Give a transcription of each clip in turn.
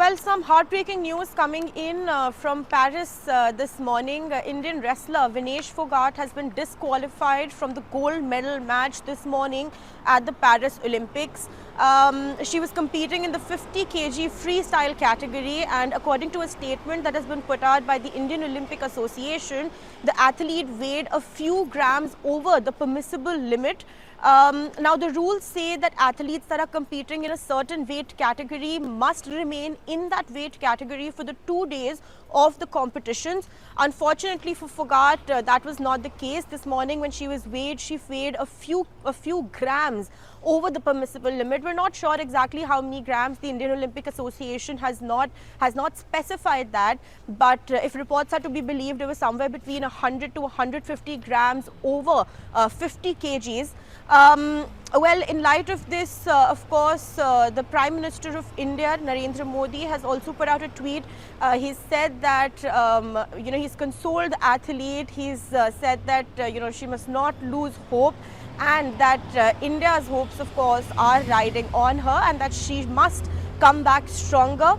Well, some heartbreaking news coming in from Paris this morning. Indian wrestler Vinesh Phogat has been disqualified from the gold medal match this morning at the Paris Olympics. She was competing in the 50 kg freestyle category, and according to a statement that has been put out by the Indian Olympic Association, the athlete weighed a few grams over the permissible limit. Now, the rules say that athletes that are competing in a certain weight category must remain in that weight category for the 2 days of the competitions. Unfortunately for Phogat, that was not the case. This morning when she was weighed, she weighed a few grams over the permissible limit. We're not sure exactly how many grams. The Indian Olympic Association has not specified that, but if reports are to be believed, it was somewhere between 100 to 150 grams over 50 kgs. Well, in light of this, of course, the Prime Minister of India, Narendra Modi, has also put out a tweet. He said that, he's consoled the athlete. He's said that, she must not lose hope, and that India's hopes, of course, are riding on her, and that she must come back stronger.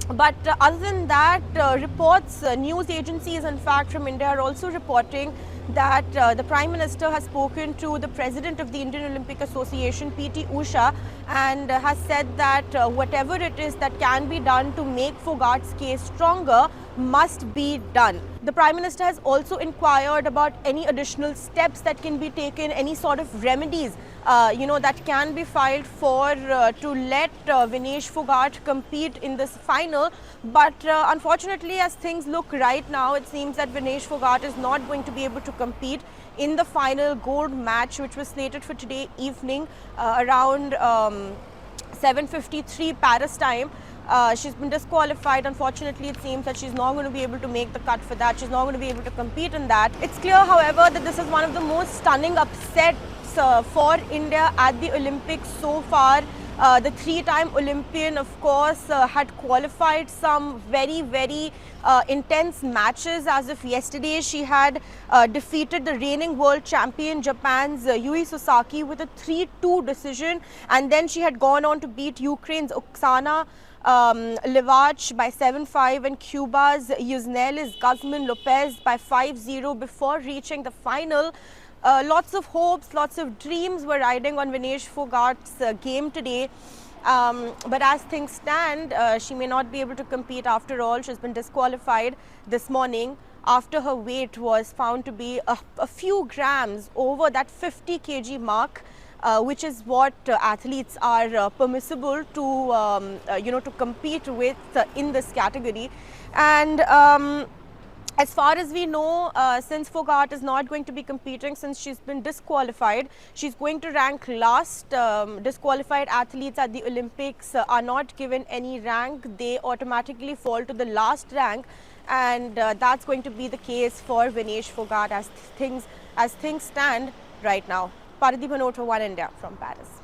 But other than that, reports, news agencies, in fact, from India are also reporting that the Prime Minister has spoken to the President of the Indian Olympic Association, PT Usha, and has said that whatever it is that can be done to make Phogat's case stronger must be done. The Prime Minister has also inquired about any additional steps that can be taken, any sort of remedies that can be filed for to let Vinesh Phogat compete in this final. But unfortunately, as things look right now, it seems that Vinesh Phogat is not going to be able to compete in the final gold match, which was slated for today evening around 7:53 Paris time. She's been disqualified. Unfortunately, it seems that she's not going to be able to make the cut for that. She's not going to be able to compete in that. It's clear, however, that this is one of the most stunning upsets for India at the Olympics so far. The three-time Olympian, of course, had qualified some very intense matches. As of yesterday, she had defeated the reigning world champion Japan's Yui Sasaki with a 3-2 decision, and then she had gone on to beat Ukraine's Oksana Levach by 7-5 and Cuba's Yuznelis Guzman Lopez by 5-0 before reaching the final. Lots of hopes, lots of dreams were riding on Vinesh Phogat's game today. But as things stand, she may not be able to compete after all. She's been disqualified this morning after her weight was found to be a few grams over that 50 kg mark, which is what athletes are permissible to, to compete with in this category. And as far as we know, since Phogat is not going to be competing, since she's been disqualified, she's going to rank last. Disqualified athletes at the Olympics are not given any rank. They automatically fall to the last rank, and that's going to be the case for Vinesh Phogat as things stand right now. Paradeep Bhanot for One India from Paris.